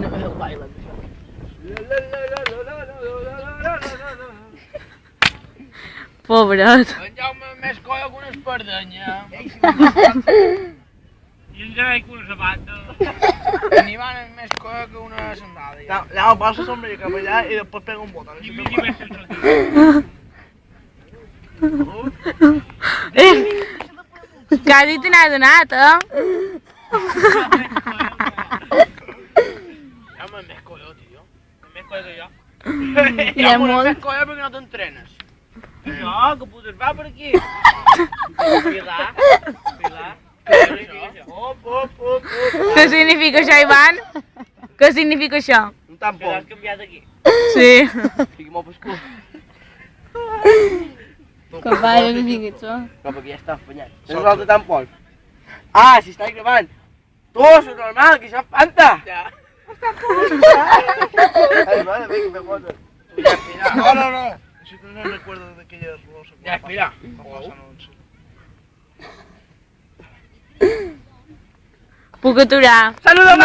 No me baila. Pobret. En Jaume més colla que una espardenya. I en Gerai que una sabata. En Ivan és més colla que una sandàlia. Le pasa sombrilla cap allà i després pega un botón. I miri més el sortit. Quasi te n'has donat, Jaume és més colla, tio. Més colla que jo. Jaume és més colla perquè no t'entrenes. Això, que putes va per aquí. Pilar. Op. Què significa això, Ivan? Què significa això? Un Que tampó. l'has canviat aquí. Sí. Fiqui molt pescú. Que vaya que sigui això. No, perquè ja està afanyat. És un altre tampó. Ah, si estàs gravant. Tu, és normal, que això és Fanta. Ja. Ay, madre, venga, me foto. Ja, espera. No. Si no recuerdo de aquella rosa. Ja, espera. Puc aturar. Saluda,